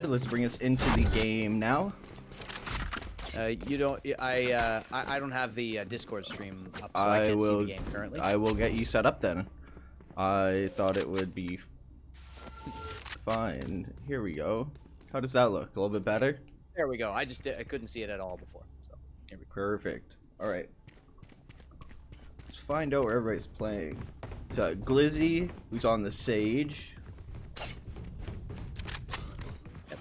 let's bring us into the game now. You don't. I don't have the Discord stream up, so I can't see the game currently. I will get you set up then. I thought it would be fine. Here we go. How does that look? A little bit better? There we go. I couldn't see it at all before. So here we go. Perfect. All right. Let's find out where everybody's playing. So Glizzy, who's on the Sage.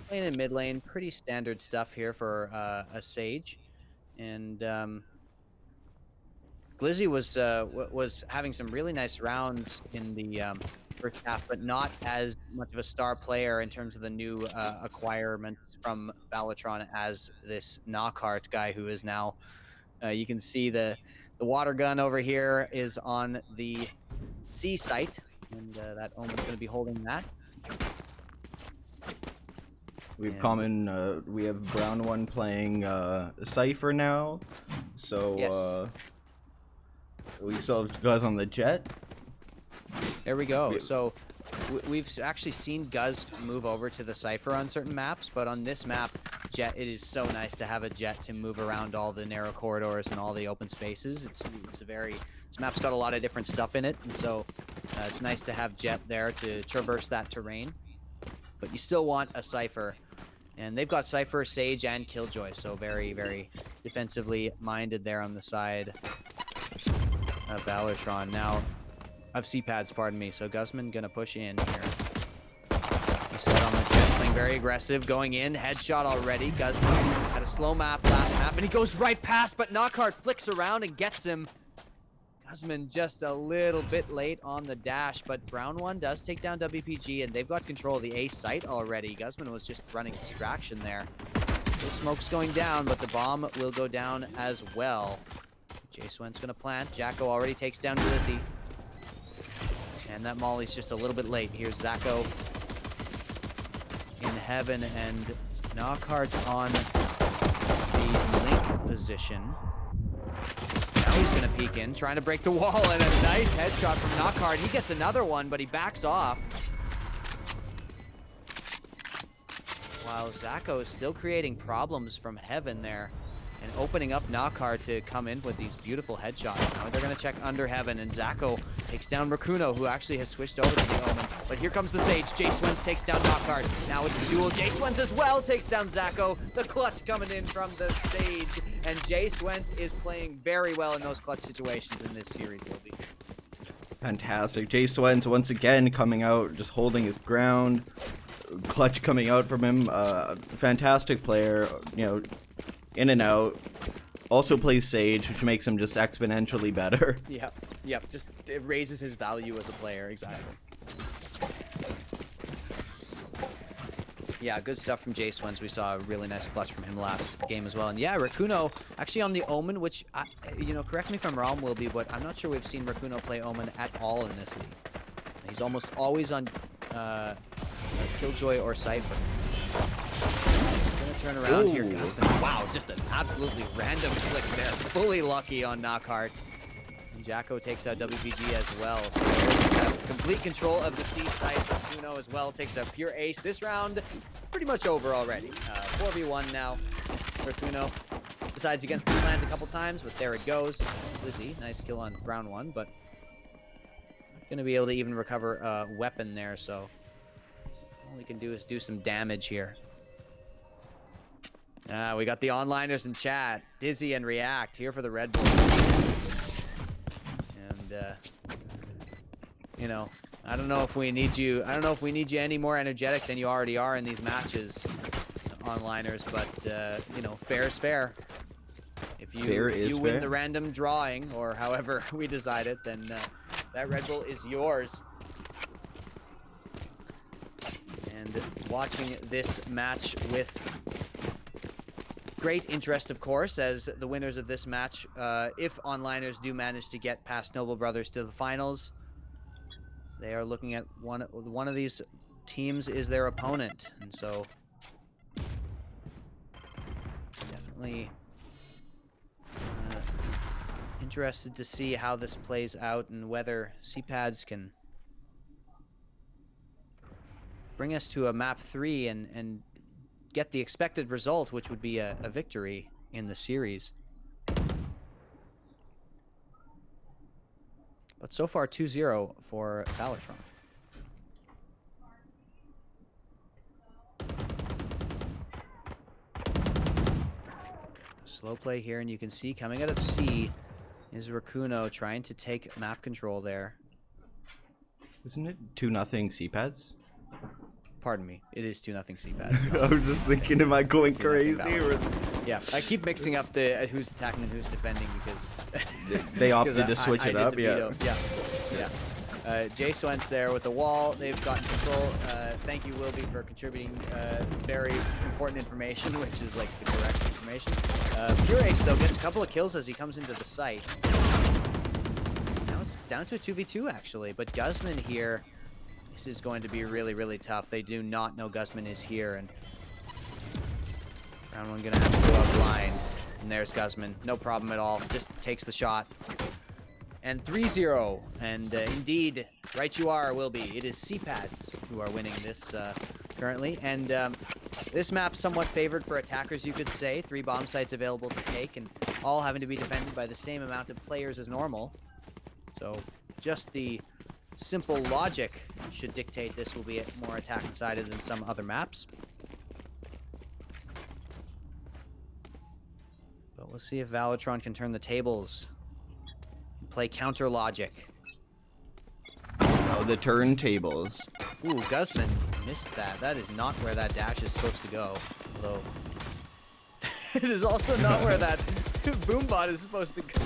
Playing in mid lane, pretty standard stuff here for a Sage, and Glizzy was having some really nice rounds in the first half, but not as much of a star player in terms of the new acquirements from VALORTRON as this Knockhart guy, who is now. You can see the water gun over here is on the C site, and that Omen's going to be holding that. We have we have Brown One playing Cypher now, so yes. We still have Guz on the Jet. There we go. So we've actually seen Guz move over to the Cypher on certain maps, but on this map, Jet, it is so nice to have a Jet to move around all the narrow corridors and all the open spaces. This map's got a lot of different stuff in it, and so it's nice to have Jet there to traverse that terrain. But you still want a Cypher. And they've got Cypher, Sage, and Killjoy, so very, very defensively minded there on the side of VALORTRON. Now, of CPADs, pardon me. So Guzman gonna push in here. He set on the Jet, playing very aggressive, going in, headshot already. Guzman had a slow map last map, and he goes right past, but Knockhart flicks around and gets him. Guzman just a little bit late on the dash, but Brown One does take down WPG, and they've got control of the A site already. Guzman was just running distraction there. The smoke's going down, but the bomb will go down as well. J-Swen's gonna plant. Jacko already takes down Glizzy. And that Molly's just a little bit late. Here's Zacko in heaven, and Knockhart on the link position. Now he's going to peek in, trying to break the wall, and a nice headshot from Knockhart. He gets another one, but he backs off. While Zacko is still creating problems from heaven there and opening up Knockhart to come in with these beautiful headshots. Now they're going to check under heaven, and Zacko takes down Rakuno, who actually has switched over to the Omen. But here comes the Sage. J-Swens takes down Knockhart. Now it's the duel. J-Swens as well takes down Zacko. The clutch coming in from the Sage. And J-Swens is playing very well in those clutch situations in this series, Wilby. Fantastic. J-Swens once again coming out, just holding his ground. Clutch coming out from him. Fantastic player, you know, in and out. Also plays Sage, which makes him just exponentially better. Yep. Just it raises his value as a player, exactly. Yeah, good stuff from J-Swens. We saw a really nice clutch from him last game as well. And yeah, Rakuno actually on the Omen, which, you know, correct me if I'm wrong, Wilby, but I'm not sure we've seen Rakuno play Omen at all in this league. He's almost always on Killjoy or Cypher. Turn around here, Guzman. Wow, just an absolutely random flick there. Fully lucky on Knockhart. And Jacko takes out WPG as well. So they have complete control of the C site. Rakuno as well takes a pure ace. This round, pretty much over already. 4v1 now. Rakuno decides against the plans a couple times, but there it goes. Lizzie, nice kill on Brown One, but gonna be able to even recover a weapon there, so all we can do is do some damage here. We got the onliners in chat. Dizzy and React here for the Red Bull. And, you know, I don't know if we need you. I don't know if we need you any more energetic than you already are in these matches, onliners. But, you know, fair is fair. If you win the random drawing, or however we decide it, then that Red Bull is yours. And watching this match with great interest, of course, as the winners of this match, if onliners do manage to get past Noble Brothers to the finals, they are looking at one of these teams is their opponent, and so definitely interested to see how this plays out and whether CPADs can bring us to a map 3 and get the expected result, which would be a victory in the series. But so far, 2-0 for VALORTRON. Slow play here, and you can see coming out of C is Rakuno trying to take map control there. Isn't it 2-0 C-pads? Pardon me, it is 2-0 C-pads. I was just thinking, am I going crazy? Yeah, I keep mixing up the who's attacking and who's defending because they opted to switch it up. Yeah. Jay Swent's there with the wall. They've gotten control. Thank you, Wilby, for contributing very important information, which is like the correct information. Pure Ace, though, gets a couple of kills as he comes into the site. Now it's down to a 2v2, actually. But Guzman here, this is going to be really, really tough. They do not know Guzman is here. And round one going to have to go up blind. And there's Guzman. No problem at all. Just takes the shot. And 3-0, and indeed, right you are, will be. It is C-pads who are winning this currently, and this map's somewhat favored for attackers, you could say. 3 bomb sites available to take, and all having to be defended by the same amount of players as normal. So, just the simple logic should dictate this will be more attack-sided than some other maps. But we'll see if VALORTRON can turn the tables. Play counter logic. Oh, the turntables. Ooh, Guzman missed that. That is not where that dash is supposed to go. Although, it is also not where that boombot is supposed to go.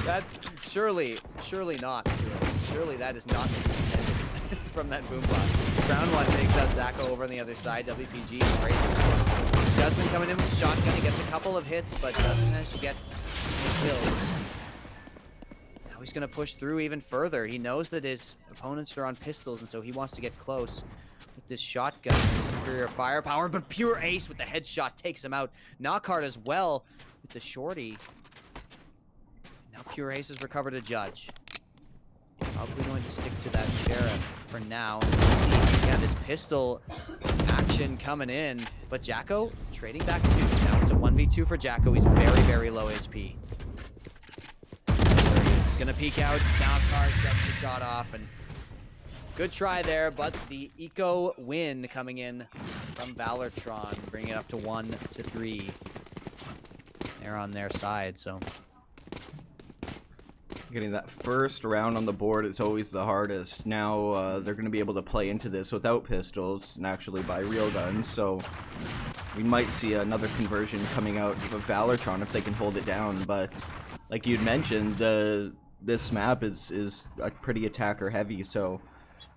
That surely not. Surely that is not intended from that boombot. Round one takes out Zacho over on the other side. WPG is Guzman coming in with shotgun. He gets a couple of hits, but doesn't manage to get kills. Now he's going to push through even further. He knows that his opponents are on pistols, and so he wants to get close with this shotgun. Superior firepower, but Pure Ace with the headshot takes him out. Knockhard as well with the shorty. Now Pure Ace has recovered a judge. Probably going to stick to that sheriff for now. See, yeah, this pistol action coming in, but Jacko trading back to 2. Now it's a 1v2 for Jacko. He's very, very low HP. There he is. He's gonna peek out. Now Cars gets the shot off, and good try there, but the eco win coming in from VALORTRON, bringing it up to 1-3. They're on their side, so. Getting that first round on the board is always the hardest. Now they're going to be able to play into this without pistols and actually buy real guns, so we might see another conversion coming out of VALORTRON if they can hold it down. But like you'd mentioned, this map is pretty attacker heavy, so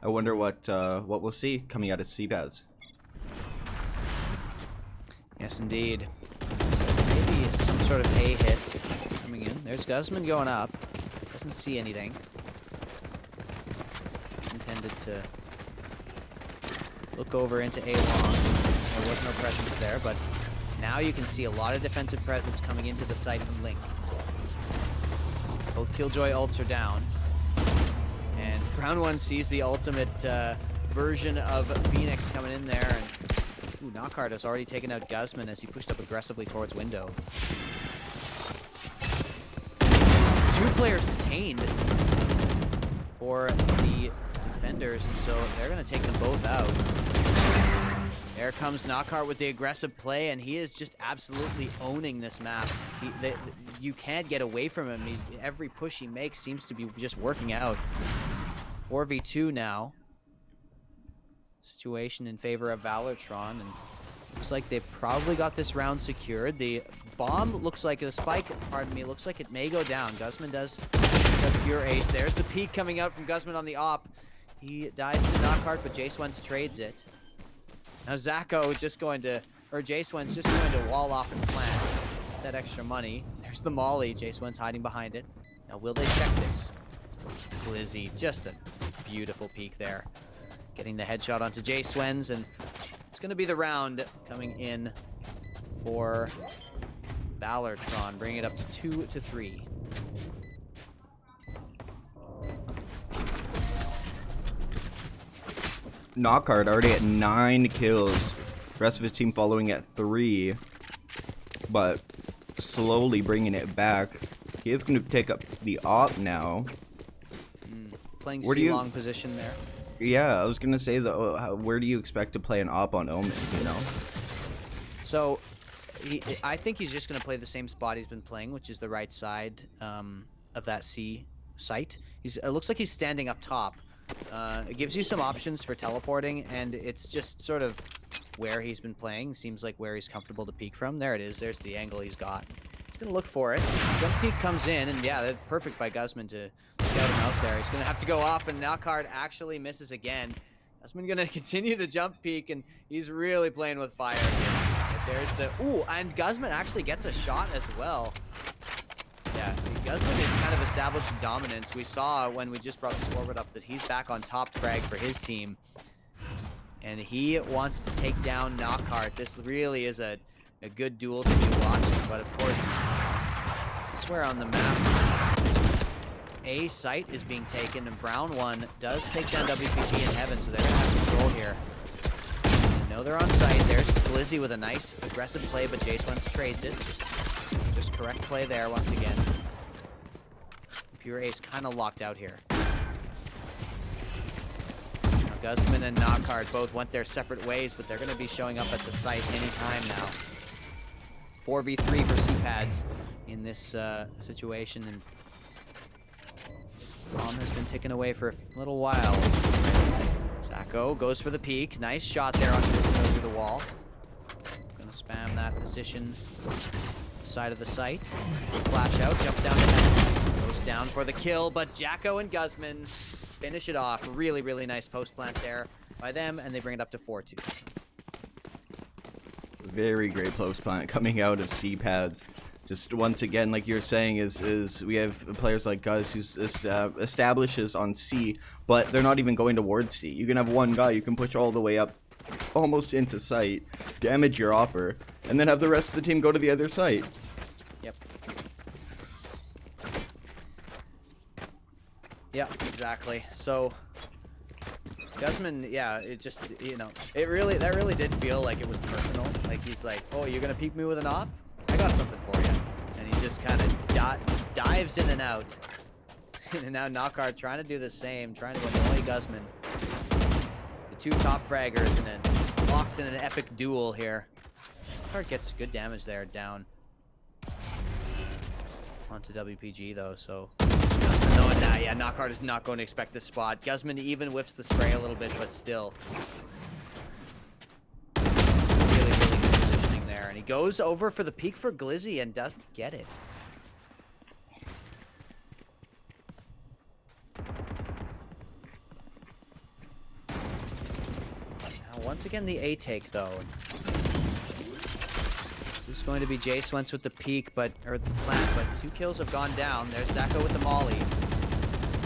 I wonder what we'll see coming out of C-pads. Yes, indeed. So maybe some sort of A hit coming in. There's Guzman going up. Doesn't see anything. It's intended to look over into A long. There was no presence there, but now you can see a lot of defensive presence coming into the site from Link. Both Killjoy ults are down. And round one sees the ultimate version of Phoenix coming in there. And ooh, Knockhard has already taken out Guzman as he pushed up aggressively towards window. 2 players detained for the defenders, and so they're going to take them both out. There comes Knockhart with the aggressive play, and he is just absolutely owning this map. You can't get away from him. Every push he makes seems to be just working out. 4v2 now. Situation in favor of VALORTRON, and looks like they've probably got this round secured. The bomb looks like, the spike, pardon me, looks like it may go down. Guzman does the Pure Ace. There's the peek coming out from Guzman on the op. He dies to Knockhart, but J-Swens trades it. Now Zacho just going to, or J-Swens just going to wall off and plant that extra money. There's the molly. J-Swens hiding behind it. Now will they check this? Glizzy, just a beautiful peek there. Getting the headshot onto J-Swens, and it's going to be the round coming in for VALORTRON, bringing it up to 2-3. Knockhard already at 9 kills The rest of his team following at 3, but slowly bringing it back. He is going to take up the op now. Playing C-long position there. Yeah, I was going to say, though, where do you expect to play an op on Omen, you know? So, I think he's just going to play the same spot he's been playing, which is the right side of that C site. It looks like he's standing up top. It gives you some options for teleporting, and it's just sort of where he's been playing. Seems like where he's comfortable to peek from. There it is. There's the angle he's got. He's going to look for it. Jump peek comes in, and yeah, that's perfect by Guzman to scout him out there. He's going to have to go off, and Knockhard actually misses again. Guzman going to continue to jump peek, and he's really playing with fire here. But there's the... Ooh, and Guzman actually gets a shot as well. Yeah, Guzman has kind of established dominance. We saw when we just brought the scoreboard up that he's back on top frag for his team. And he wants to take down Knockhart. This really is a good duel to be watching. But of course, I swear on the map, A site is being taken, and Brown 1 does take down WPG in heaven, so they're going to have control here. You know they're on site. There's Glizzy with a nice aggressive play, but Jace Wentz trades it. Just correct play there once again. Pure Ace kind of locked out here. Now, Guzman and Knockhard both went their separate ways, but they're going to be showing up at the site anytime now. 4v3 for C-Pads in this situation, and Tom has been ticking away for a little while. Zacko goes for the peek. Nice shot there on through the wall. Gonna spam that position. Side of the site. Flash out, jump down to net. Goes down for the kill, but Jacko and Guzman finish it off. Really, really nice post plant there by them, and they bring it up to 4-2. Very great post plant coming out of C-Pads. Just once again, like you're saying, is we have players like Guz who establishes on C, but they're not even going towards C. You can have one guy, you can push all the way up almost into site, damage your opper, and then have the rest of the team go to the other site. Yep. Yeah, exactly. So Guzman, yeah, it just, you know, that really did feel like it was personal. Like he's like, oh, you're gonna peek me with an op? I got something for you. And he just kind of dives in and out. And now Knockhard trying to do the same, trying to annoy Guzman. The two top fraggers and then locked in an epic duel here. Knockhard gets good damage there, down. Onto WPG though, so Guzman knowing that, yeah, Knockhard is not going to expect this spot. Guzman even whips the spray a little bit, but still. Really, really good positioning there. And he goes over for the peek for Glizzy and doesn't get it. Now, once again, the A take though. This is going to be Jace Wentz with the peek, or the plant, but 2 kills have gone down. There's Zacko with the molly.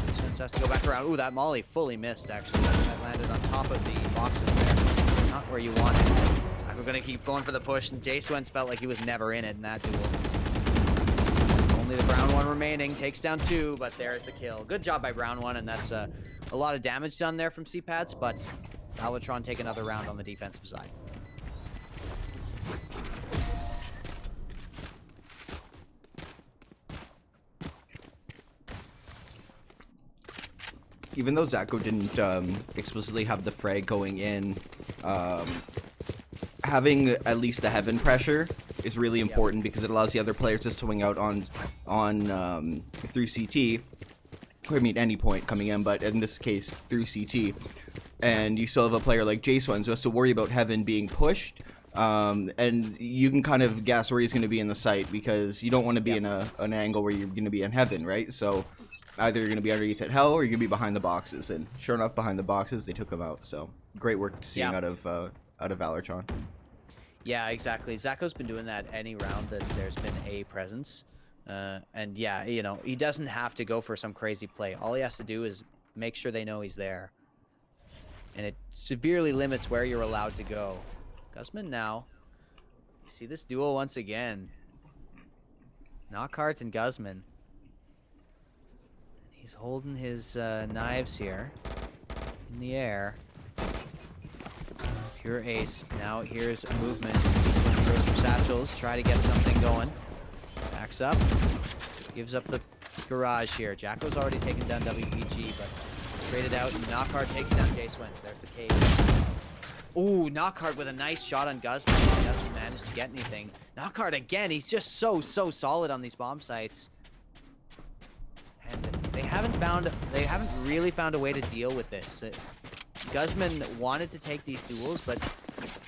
Jace Wentz has to go back around. Ooh, that molly fully missed, actually. That landed on top of the boxes there. Not where you want it. We're going to keep going for the push, and Jace Wentz felt like he was never in it in that duel. Only the Brown 1 remaining. Takes down 2, but there's the kill. Good job by Brown 1, and that's a lot of damage done there from C-Pads, but VALORTRON take another round on the defensive side. Even though Zacko didn't explicitly have the frag going in, having at least the heaven pressure is really important because it allows the other players to swing out on through CT. I mean, any point coming in, but in this case, through CT. And you still have a player like Jace Wentz who has to worry about heaven being pushed. And you can kind of guess where he's going to be in the site because you don't want to be in an angle where you're going to be in heaven, right? So either you're going to be underneath at hell or you're going to be behind the boxes. And sure enough, behind the boxes, they took him out. So great work seeing out of VALORTRON. Yeah, exactly. Zacko's been doing that any round that there's been a presence. And yeah, you know, he doesn't have to go for some crazy play. All he has to do is make sure they know he's there. And it severely limits where you're allowed to go. Guzman now. You see this duel once again. Knockhart and Guzman. He's holding his knives here in the air. Pure ace. Now here's a movement. He's going to throw some satchels, try to get something going. Backs up. Gives up the garage here. Jacko's already taken down WPG, but traded out. Knockhard takes down Jay Swens. There's the cage. Ooh, Knockhard with a nice shot on Guzman. He doesn't manage to get anything. Knockhard again. He's just so solid on these bomb sites. And they haven't really found a way to deal with this. Guzman wanted to take these duels, but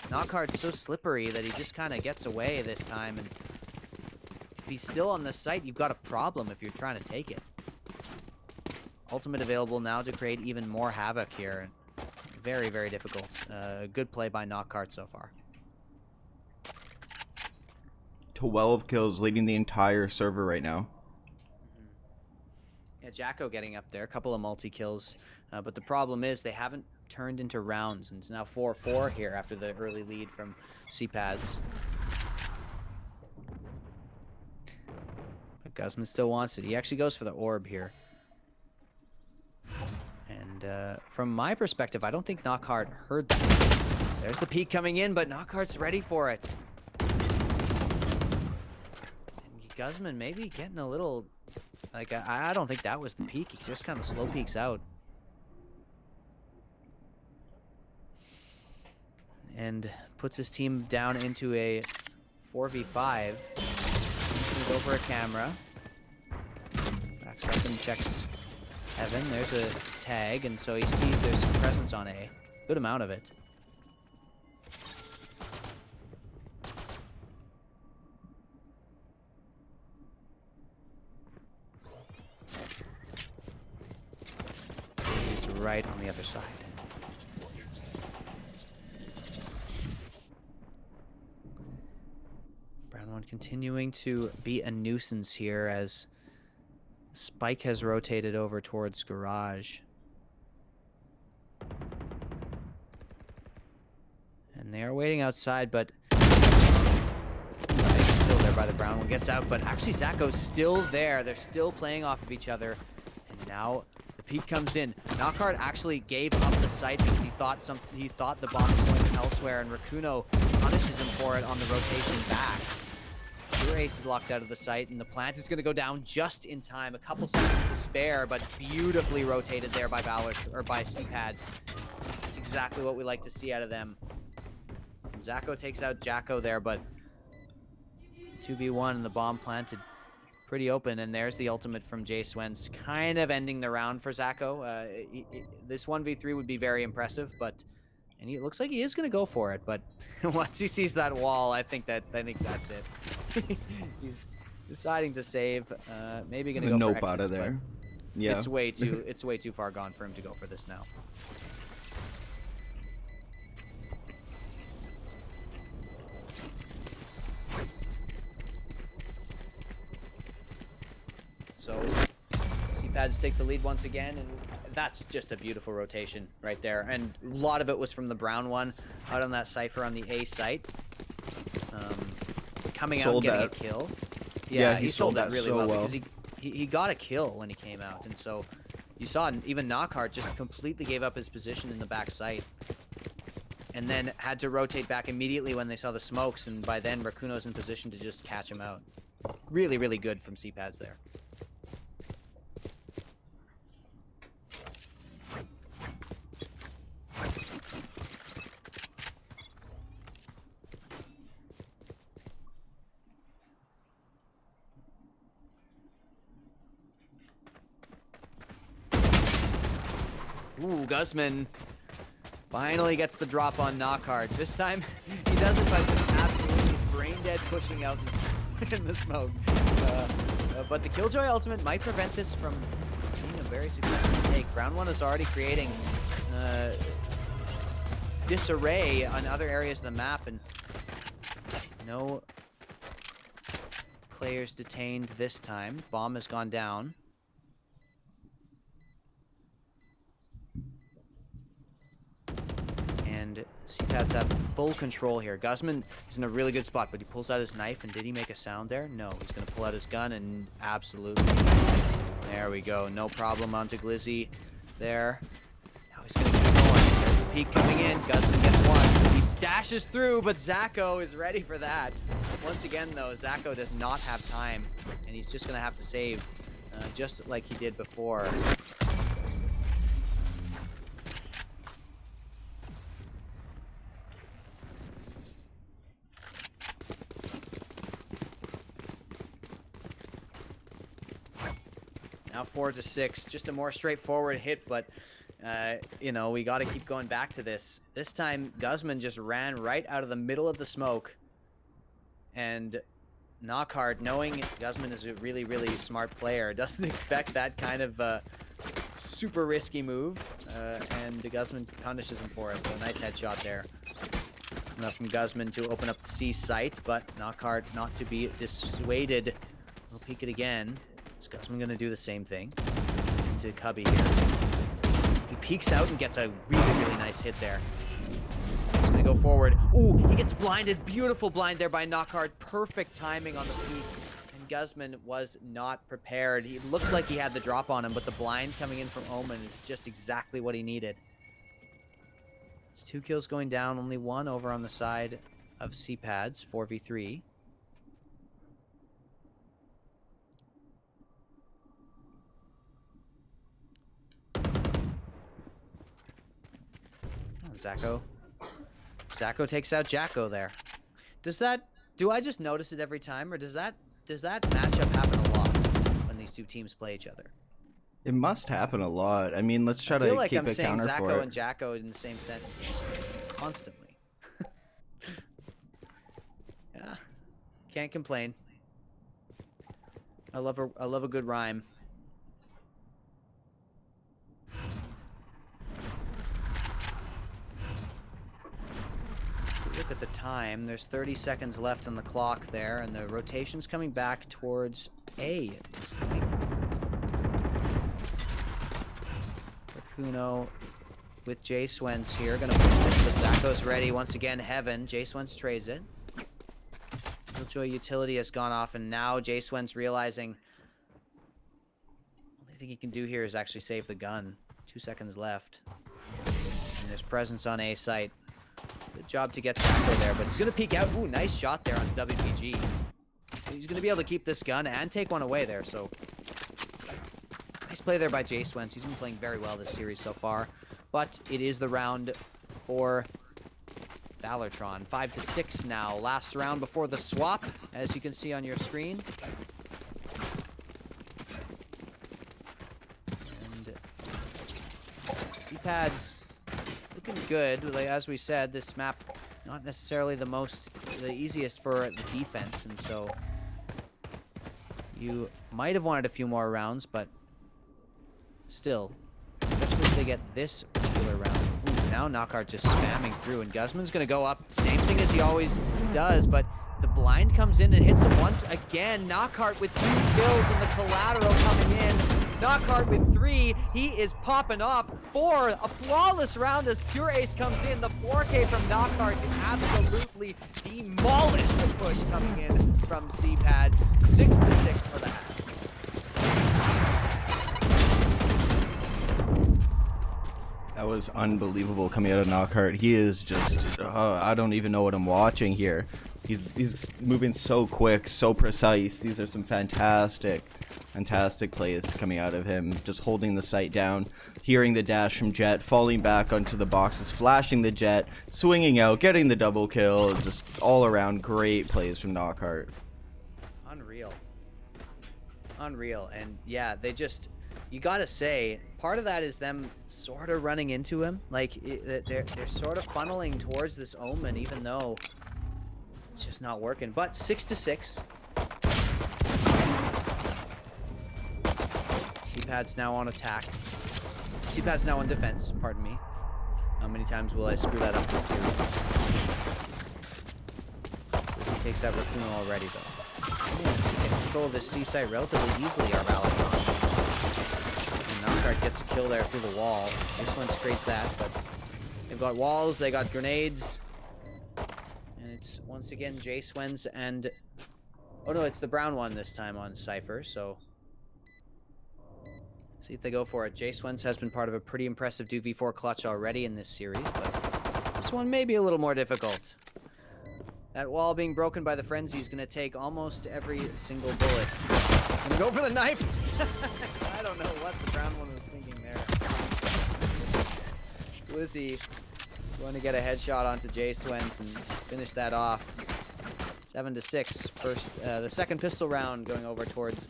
Knockhard's so slippery that he just kind of gets away this time. And if he's still on the site, you've got a problem if you're trying to take it. Ultimate available now to create even more havoc here. Very, very difficult. Good play by Knockhard so far. 12 kills, leading the entire server right now. Yeah, Jacko getting up there, a couple of multi-kills. But the problem is they haven't turned into rounds, and it's now 4-4 here after the early lead from CPADs. But Guzman still wants it. He actually goes for the orb here. And from my perspective, I don't think Knockhard heard that. There's the peek coming in, but Knockhard's ready for it. And Guzman maybe getting a little... Like, I don't think that was the peek. He just kind of slow peeks out. And puts his team down into a 4v5. He's over a camera. Backs up and checks Heaven. There's a tag, and so he sees there's some presence on A. Good amount of it. It's right on the other side. Brown one continuing to be a nuisance here as Spike has rotated over towards garage. And they are waiting outside, but nice, still there by the Brown one. Gets out, but actually Zacho's still there. They're still playing off of each other. And now the peek comes in. Knockhard actually gave up the site because he thought the bomb was going elsewhere, and Rakuno punishes him for it on the rotation back. Pure ace is locked out of the site, and the plant is going to go down just in time. A couple seconds to spare, but beautifully rotated there by by CPADs. That's exactly what we like to see out of them. And Zacho takes out Jacko there, but 2v1 and the bomb planted pretty open, and there's the ultimate from Jay Swens, kind of ending the round for Zacho. This 1v3 would be very impressive, but and it looks like he is going to go for it, but once he sees that wall, I think that's it. He's deciding to save. Maybe going to go nope for exits, out of there. Yeah, it's way too far gone for him to go for this now. So CPADs take the lead once again, and that's just a beautiful rotation right there. And a lot of it was from the Brown one out on that Cypher on the A site. Coming out and getting a kill. Yeah, he sold that really well because he got a kill when he came out. And so you saw even Knockhard just completely gave up his position in the back site. And then had to rotate back immediately when they saw the smokes. And by then, Rakuno's in position to just catch him out. Really, really good from CPADs there. Ooh, Guzman finally gets the drop on Knockhard. This time, he does it by just absolutely brain-dead pushing out in the smoke. But the Killjoy ultimate might prevent this from being a very successful take. Round one is already creating disarray on other areas of the map, and no players detained this time. Bomb has gone down. And CPADs have full control here. Guzman is in a really good spot, but he pulls out his knife, and did he make a sound there? No, he's going to pull out his gun, and absolutely. There we go. No problem onto Glizzy there. Now he's going to keep going. There's the peek coming in. Guzman gets one. He stashes through, but Zacho is ready for that. Once again, though, Zacho does not have time, and he's just going to have to save, just like he did before. Now 4-6, just a more straightforward hit, but you know, we got to keep going back to this. This time, Guzman just ran right out of the middle of the smoke, and Knockhard, knowing Guzman is a really, really smart player, doesn't expect that kind of super risky move, and the Guzman punishes him for it. So a nice headshot there. Enough from Guzman to open up the C site, but Knockhard not to be dissuaded. We'll peek it again. Is Guzman going to do the same thing? Gets into Cubby here. He peeks out and gets a really, really nice hit there. He's going to go forward. Ooh, he gets blinded. Beautiful blind there by Knockhard. Perfect timing on the peek. And Guzman was not prepared. He looked like he had the drop on him, but the blind coming in from Omen is just exactly what he needed. It's 2 kills going down. Only 1 over on the side of C-Pads. 4v3. Zacho takes out Jacko there. Do I just notice it every time, or does that matchup happen a lot when these two teams play each other? It must happen a lot. I mean, let's try to keep a counter for it. I feel like I'm saying Zacho and Jacko in the same sentence constantly. Yeah, can't complain. I love a good rhyme. Look at the time. There's 30 seconds left on the clock there, and the rotation's coming back towards A. Kuno with J Swens here. Gonna push this, but Zacho's ready. Once again, Heaven. J Swens trays it. Killjoy utility has gone off, and now J Swens realizing the only thing he can do here is actually save the gun. 2 seconds left. And there's presence on A site. Good job to get Zacho there, but he's going to peek out. Ooh, nice shot there on WPG. He's going to be able to keep this gun and take one away there, so nice play there by J Swens. He's been playing very well this series so far, but it is the round for VALORTRON. 5-6 now. Last round before the swap, as you can see on your screen. And C-Pads looking good. Like, as we said, this map not necessarily the easiest for the defense, and so you might have wanted a few more rounds, but still, especially if they get this particular round. Ooh, now Knockhard just spamming through, and Guzman's gonna go up. Same thing as he always does, but the blind comes in and hits him once again. Knockhard with 2 kills and the collateral coming in. Knockhard with 3. He is popping off. 4. A flawless round as Pure Ace comes in. The 4K from Knockhard to absolutely demolish the push coming in from C-Pads. 6-6 for the half. That was unbelievable coming out of Knockhart. He is just, I don't even know what I'm watching here. He's moving so quick, so precise. These are some fantastic plays coming out of him. Just holding the sight down, hearing the dash from Jet, falling back onto the boxes, flashing the Jet, swinging out, getting the double kill. Just all around great plays from Knockhart. Unreal. And yeah, they just, you gotta say, part of that is them sort of running into him. Like, they're sort of funneling towards this Omen, even though it's just not working. But 6-6. C-Pad's now on attack. C-Pad's now on defense, pardon me. How many times will I screw that up this series? He takes out Rakuno already, though. He can control this C site relatively easily, our VALORTRON. And Knockhard gets a kill there through the wall. This one trades that, but they've got walls, they got grenades. And it's once again J Swens and, oh no, it's the brown one this time on Cypher, so See if they go for it. Jay Swens has been part of a pretty impressive 2v4 clutch already in this series, but this one may be a little more difficult. That wall being broken by the frenzy is going to take almost every single bullet. Gonna go for the knife. I don't know what the brown one was thinking there. Glizzy going to get a headshot onto Jay Swens and finish that off. 7-6. First, the second pistol round going over towards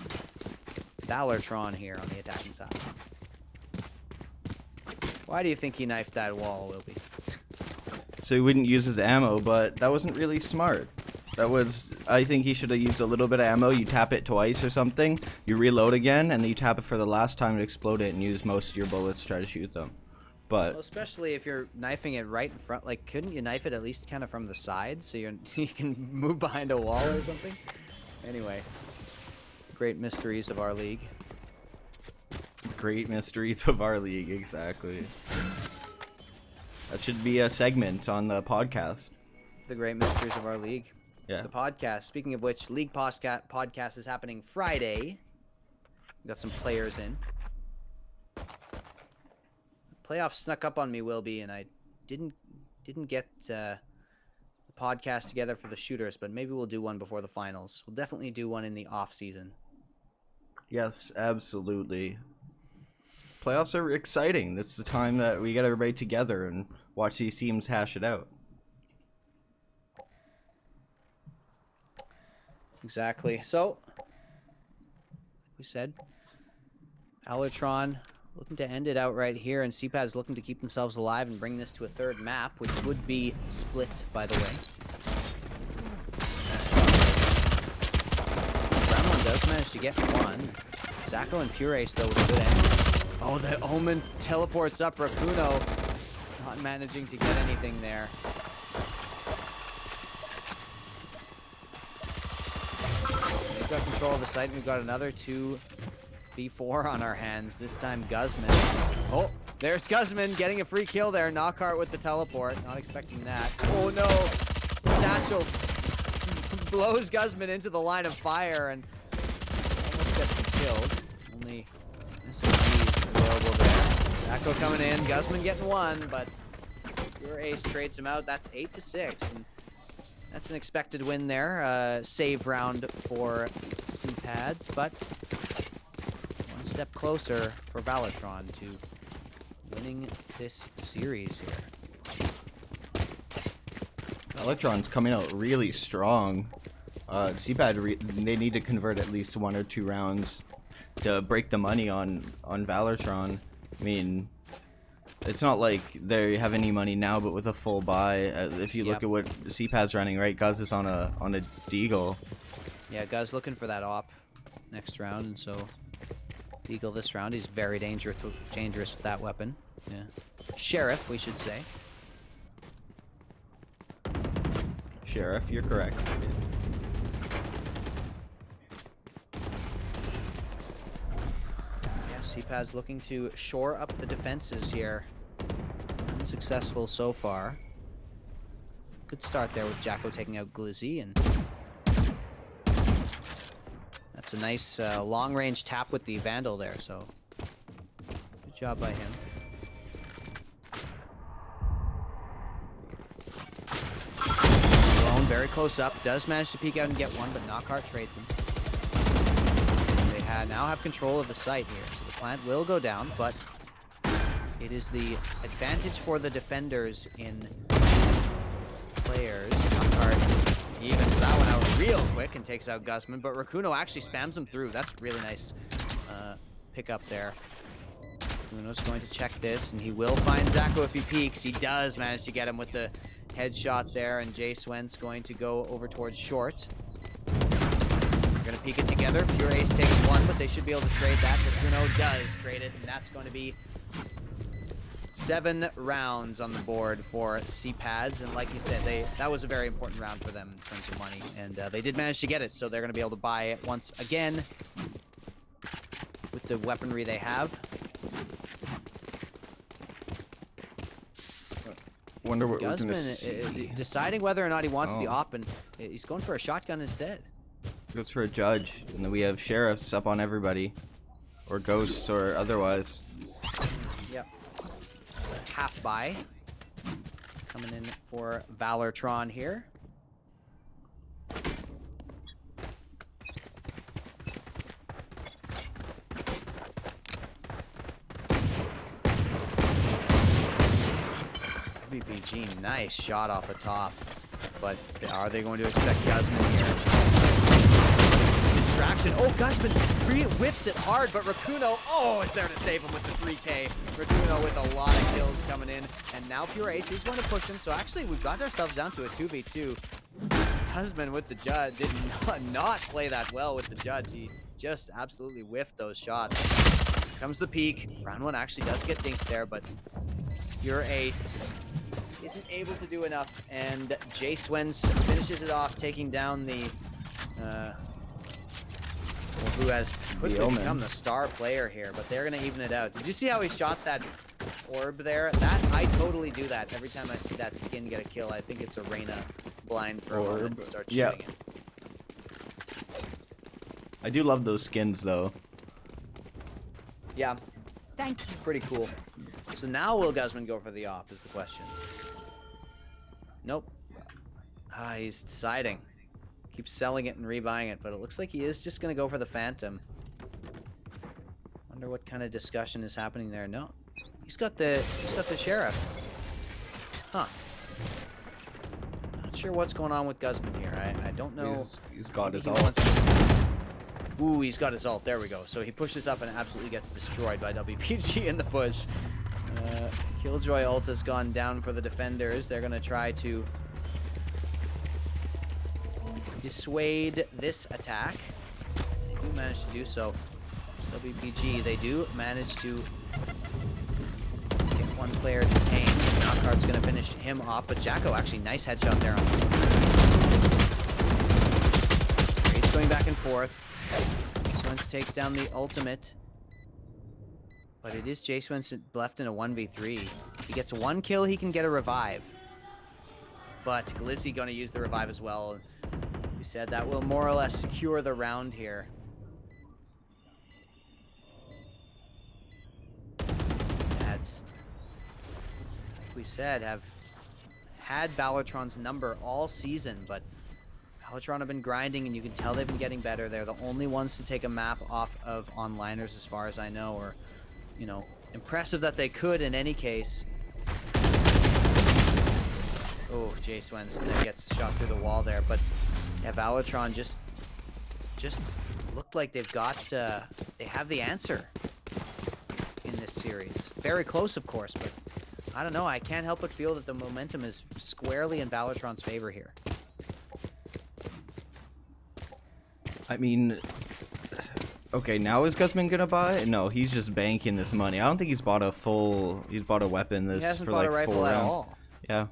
VALORTRON here on the attacking side. Why do you think he knifed that wall, Wilby? So he wouldn't use his ammo, but that wasn't really smart. That was, I think he should have used a little bit of ammo. You tap it twice or something, you reload again, and then you tap it for the last time to explode it and use most of your bullets to try to shoot them. But well, especially if you're knifing it right in front, like couldn't you knife it at least kind of from the side so you can move behind a wall or something? Anyway, great mysteries of our league. Great mysteries of our league, exactly. That should be a segment on the podcast. The great mysteries of our league. Yeah. The podcast. Speaking of which, league podcast is happening Friday. We got some players in. Playoffs snuck up on me, Wilby, and I didn't get the podcast together for the shooters, but maybe we'll do one before the finals. We'll definitely do one in the off season. Yes, absolutely. Playoffs are exciting. That's the time that we get everybody together and watch these teams hash it out. Exactly. So, like we said, VALORTRON looking to end it out right here, and CPAD's looking to keep themselves alive and bring this to a third map, which would be split, by the way. Brown one does manage to get one. Zacko and Pure Ace, though, with a good end. Oh, the Omen teleports up. Rakuno not managing to get anything there. We've got control of the site, and we've got another 2v4 on our hands. This time, Guzman. Oh, there's Guzman getting a free kill there. Knockhart with the teleport. Not expecting that. Oh, no. Satchel blows Guzman into the line of fire and almost gets him killed. Only SMGs available there. Zacko coming in. Guzman getting one, but Pure Ace trades him out. That's 8-6. And that's an expected win there. Save round for CPADs, but one step closer for VALORTRON to winning this series here. VALORTRON's coming out really strong. CPAD, they need to convert at least 1 or 2 rounds to break the money on VALORTRON. I mean, it's not like they have any money now, but with a full buy, if you look at what CPAD's running, right? Guz is on a Deagle. Yeah, Guz looking for that op next round, and so Deagle this round. He's very dangerous with that weapon. Yeah, Sheriff, we should say. Sheriff, you're correct. Yeah, CPAD's looking to shore up the defenses here. Unsuccessful so far. Good start there with Jacko taking out Glizzy, and that's a nice long-range tap with the Vandal there, so good job by him. Alone, very close up, does manage to peek out and get one, but Knockhart trades him. They now have control of the site here, so the plant will go down, but it is the advantage for the defenders in players. Knockhart evens that one out real quick and takes out Guzman, but Rakuno actually spams him through. That's really nice pickup there. Rakuno's going to check this, and he will find Zacko if he peeks. He does manage to get him with the headshot there, and Jay Swens going to go over towards short. They're going to peek it together. Pure Ace takes one, but they should be able to trade that. Rakuno does trade it, and that's going to be 7 rounds on the board for CPADs, and like you said, that was a very important round for them in terms of money, and they did manage to get it, so they're going to be able to buy it once again with the weaponry they have. Wonder what we're Guzman gonna see. deciding whether or not he wants the op, and he's going for a shotgun instead. Goes for a judge, and then we have sheriffs up on everybody. or ghosts or otherwise. Yep. Half buy coming in for VALORTRON here. BPG, nice shot off the top. But are they going to expect Guzman here? Distraction. Oh, Guzman whips it hard, but Rakuno, oh, is there to save him with the 3K. Rakuno with a lot of kills coming in. And now Pure Ace is going to push him. So actually, we've got ourselves down to a 2v2. Guzman with the judge did not play that well with the judge. He just absolutely whiffed those shots. Here comes the peak. Round one actually does get dinked there, but Pure Ace isn't able to do enough, and J-Swens finishes it off, taking down the who has quickly become the star player here, but they're gonna even it out. Did you see how he shot that orb there? That I totally do that every time I see that skin get a kill. I think it's a Reyna blind for a moment and start shooting it. I do love those skins though. Yeah. Thank you. Pretty cool. So now will Guzman go for the op is the question. Nope. He's deciding. Keeps selling it and rebuying it, but it looks like he is just going to go for the Phantom. Wonder what kind of discussion is happening there. No. He's got the Sheriff. Huh. Not sure what's going on with Guzman here. I don't know. He's got his ult. Ooh, he's got his ult. There we go. So he pushes up and absolutely gets destroyed by WPG in the push. Killjoy ult has gone down for the defenders. They're going to try to dissuade this attack. They do manage to do so. WPG, they do manage to get one player detained. Knockhart's going to finish him off, but Jacko actually nice headshot there on Rage going back and forth. Swens takes down the ultimate. But it is Jay Swenson left in a 1v3. He gets one kill, he can get a revive. But Glizzy gonna use the revive as well. We said that will more or less secure the round here. Ads, like we said, have had VALORTRON's number all season, but VALORTRON have been grinding, and you can tell they've been getting better. They're the only ones to take a map off of onliners, as far as I know, or, you know, impressive that they could in any case. Oh, Jay Swenson gets shot through the wall there, but yeah, VALORTRON just looked like they've got, they have the answer in this series. Very close, of course, but I don't know. I can't help but feel that the momentum is squarely in VALORTRON's favor here. I mean, okay, now is Guzman gonna buy? No, he's just banking this money. I don't think he's bought a weapon this for like 4 rounds. He hasn't bought a rifle at all. Yeah.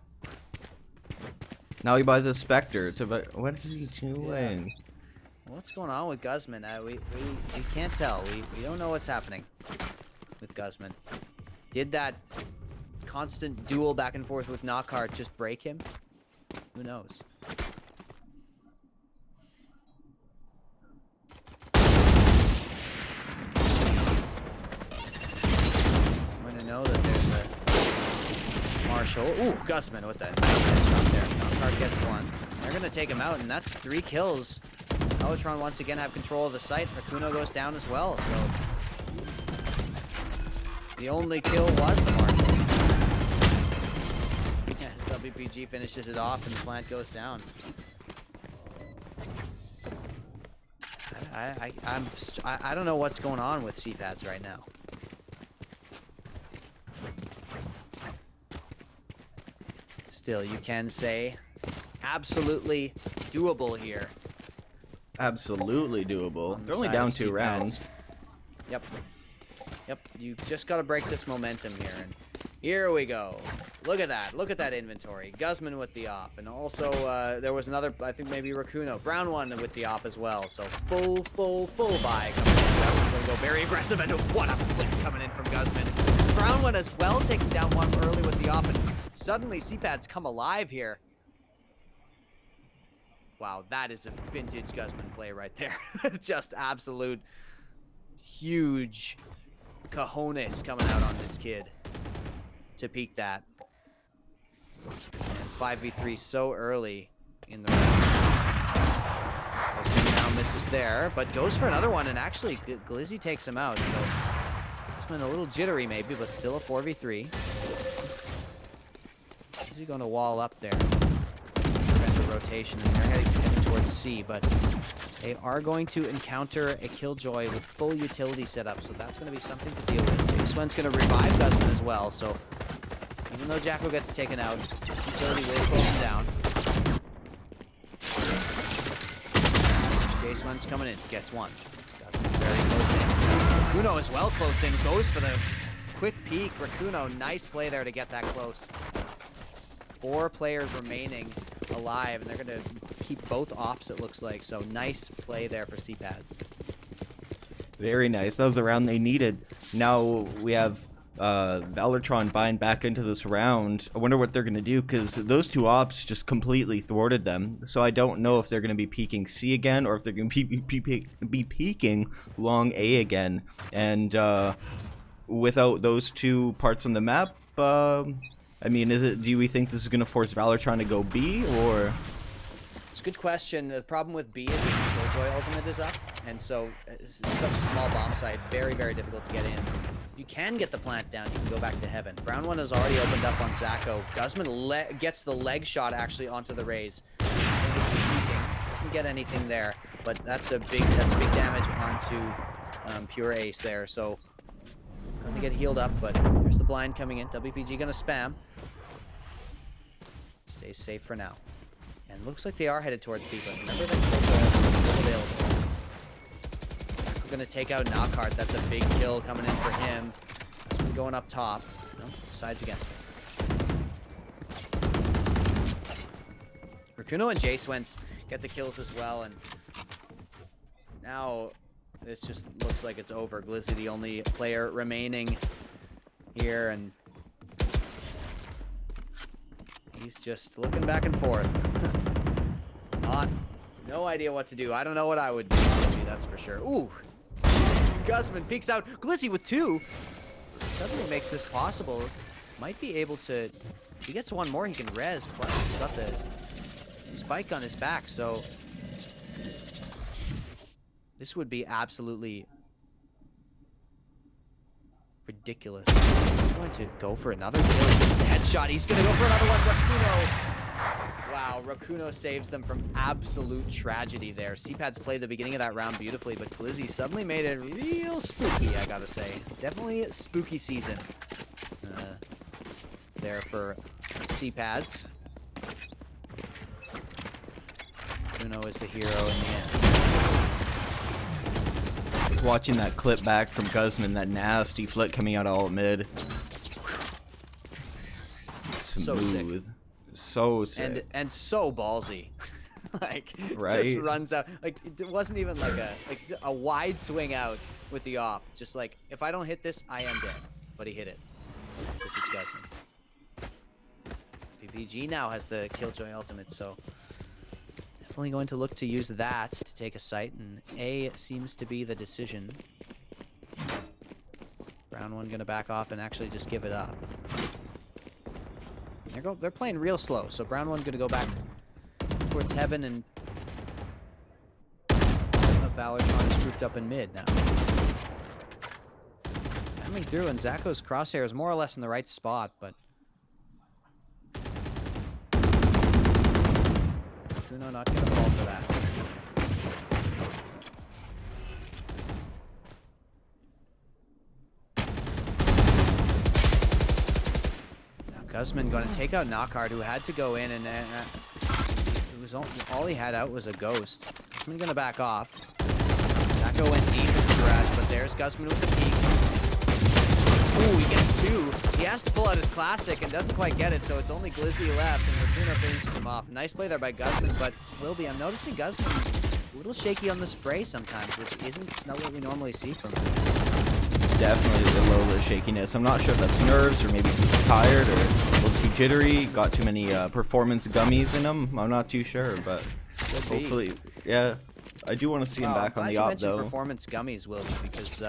Now he buys a Spectre to buy. What is he doing? Yeah. What's going on with Guzman? We can't tell. We don't know what's happening with Guzman. Did that constant duel back and forth with Knockhart just break him? Who knows? Know that there's a Marshall. Ooh, Guzman with that headshot there. Knockhart gets one. They're gonna take him out, and that's 3 kills. VALORTRON once again have control of the site. Rakuno goes down as well, so the only kill was the Marshall. Yes, WPG finishes it off, and the plant goes down. I don't know what's going on with CPADs right now. Still, you can say absolutely doable here. Absolutely doable. They're only down 2 rounds. Yep. Yep. You just got to break this momentum here. And here we go. Look at that. Look at that inventory. Guzman with the op. And also, there was another, I think maybe Rakuno. Brown one with the op as well. So full buy coming in. Guzman's going to go very aggressive. And what a flip coming in from Guzman. Brown one as well, taking down one early with the op. And suddenly, CPAD's come alive here. Wow, that is a vintage Guzman play right there. Just absolute huge cojones coming out on this kid to peak that. And 5v3 so early in the round. Now misses there, but goes for another one, and actually Glizzy takes him out. So it's been a little jittery maybe, but still a 4v3. Glizzy going to wall up there, prevent the rotation, and they're heading towards C, but they are going to encounter a Killjoy with full utility setup, so that's going to be something to deal with. J-Swen's going to revive Guzman as well, so even though Jacko gets taken out, this utility will slow him down. J-Swen's coming in, gets one. Guzman's very close in. Rakuno as well close in, goes for the quick peek. Rakuno, nice play there to get that close. 4 players remaining alive, and they're going to keep both ops, it looks like. So nice play there for C-Pads. Very nice. That was the round they needed. Now we have VALORTRON buying back into this round. I wonder what they're going to do, because those 2 ops just completely thwarted them. So I don't know if they're going to be peeking C again, or if they're going to be peeking long A again. And without those 2 parts on the map, I mean, do we think this is going to force VALORTRON to go B, or? It's a good question. The problem with B is that the Killjoy ultimate is up, and so it's such a small bomb site, very, very difficult to get in. If you can get the plant down, you can go back to heaven. Brown one has already opened up on Zacko. Guzman gets the leg shot actually onto the Raze. Doesn't get anything there, but that's a big damage onto Pure Ace there. So going to get healed up, but here's the blind coming in. WPG going to spam. Stays safe for now. And looks like they are headed towards B, but remember that Killjoy is still available. We're going to take out Knockhart. That's a big kill coming in for him. That's been going up top. No, decides against it. Rakuno and J-Swens get the kills as well, and now this just looks like it's over. Glizzy, the only player remaining here, and he's just looking back and forth. No idea what to do. I don't know what I would do, that's for sure. Ooh! Guzman peeks out. Glizzy with 2. Suddenly makes this possible. Might be able to... If he gets one more, he can res. Plus, he's got the spike on his back, so... This would be absolutely ridiculous. He's going to go for another kill. It's the headshot. He's going to go for another one. Rakuno. Wow, Rakuno saves them from absolute tragedy there. C-Pads played the beginning of that round beautifully, but Glizzy suddenly made it real spooky, I gotta say. Definitely spooky season there for C-Pads. Rakuno is the hero in the end. Watching that clip back from Guzman, that nasty flick coming out all mid. Smooth. So sick. And so ballsy. Like, right? Just runs out. Like, it wasn't even like a wide swing out with the op. Just like, if I don't hit this, I am dead. But he hit it. This is Guzman. PPG now has the Killjoy ultimate, so definitely going to look to use that to take a site, and A seems to be the decision. Brown one gonna back off and actually just give it up. They're playing real slow, so Brown one gonna go back towards heaven, and VALORTRON is grouped up in mid now. Coming through, and Zacko's crosshair is more or less in the right spot, but Bruno not gonna fall for that. Guzman going to take out Knockhart, who had to go in, and it was all he had out was a ghost. Guzman going to back off. Zacko went deep into the garage, but there's Guzman with the peek. Ooh, he gets 2. He has to pull out his classic and doesn't quite get it, so it's only Glizzy left, and Rakuno finishes him off. Nice play there by Guzman, but Wilby, I'm noticing Guzman a little shaky on the spray sometimes, which isn't not what we normally see from him. Definitely a little shakiness. I'm not sure if that's nerves, or maybe he's tired, or a little too jittery, got too many performance gummies in him. I'm not too sure, but hopefully, yeah. I do want to see him back on the I'm glad you op, mentioned though. performance gummies, Will, because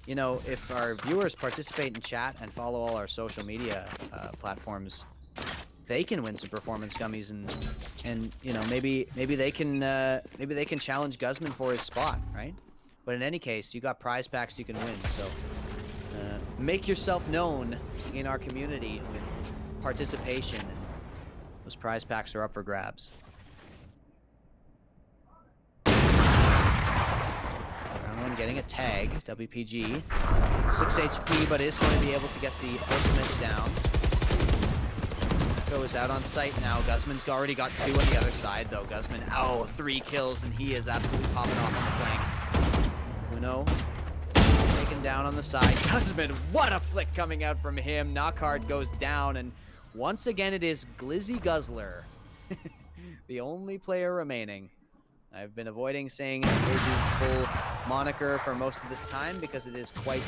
you know, if our viewers participate in chat and follow all our social media platforms, they can win some performance gummies, and you know, maybe they can challenge Guzman for his spot, right? But in any case, you got prize packs you can win, so make yourself known in our community with participation. Those prize packs are up for grabs. Round one getting a tag, WPG. 6 HP, but is going to be able to get the ultimate down. Goes out on site now. Guzman's already got 2 on the other side, though. Guzman, 3 kills, and he is absolutely popping off on the flank. Kuno taken down on the side. Guzman, what a flick coming out from him. Knockhard goes down, and once again it is Glizzy Guzzler, the only player remaining. I've been avoiding saying Glizzy's full moniker for most of this time because it is quite,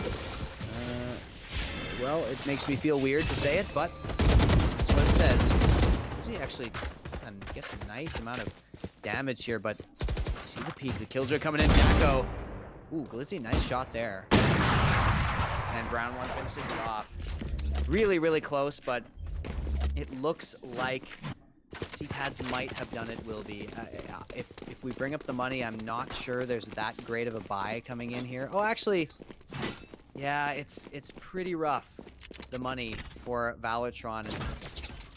well, it makes me feel weird to say it, but that's what it says. Glizzy actually gets a nice amount of damage here, but see the peak. The killjoy coming in. Jacko. Ooh, Glizzy, nice shot there. And Brown one finishes it off. Really, really close, but it looks like CPads might have done it, will be. If we bring up the money, I'm not sure there's that great of a buy coming in here. Oh, actually, yeah, it's pretty rough, the money for VALORTRON. And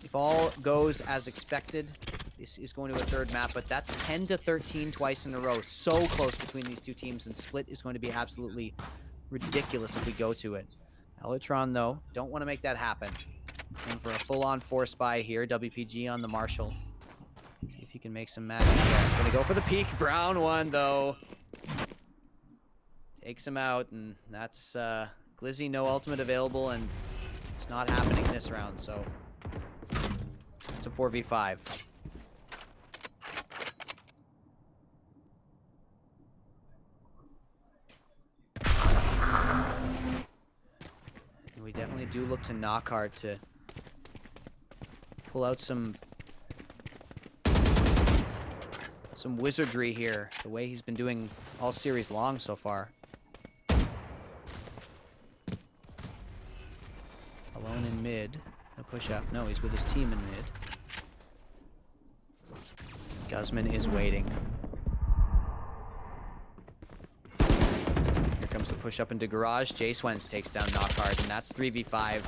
if all goes as expected, this is going to a third map, but that's 10 to 13 twice in a row. So close between these two teams, and split is going to be absolutely ridiculous if we go to it. VALORTRON, though, don't want to make that happen. Going for a full-on force buy here. WPG on the Marshall. See if he can make some magic there. Gonna go for the peak. Brown one, though. Takes him out, and that's Glizzy, no ultimate available, and it's not happening this round, so it's a 4v5. And we definitely do look to Knockhard to pull out some wizardry here, the way he's been doing all series long so far. Alone in mid. No push up. No, he's with his team in mid. Guzman is waiting. Here comes the push up into garage. J-Swens takes down Knockhard, and that's 3v5.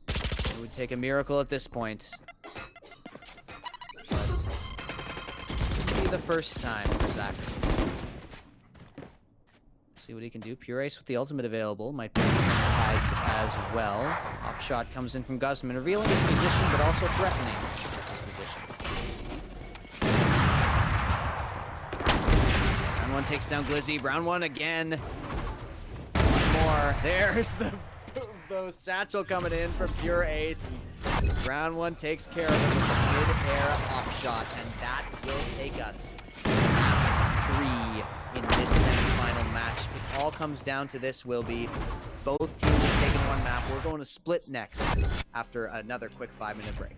It would take a miracle at this point. But this will be the first time for Zach. See what he can do. Pure Ace with the ultimate available. Might be tides as well. Op shot comes in from Guzman, revealing his position, but also threatening his position. Brown one takes down Glizzy. Brown one again. One more. There's the satchel coming in from Pure Ace. Brown one takes care of it with a mid-air op shot, and that will take us to map 3 in this semifinal match. It all comes down to this, will be both teams have taken one map. We're going to split next after another quick 5-minute break.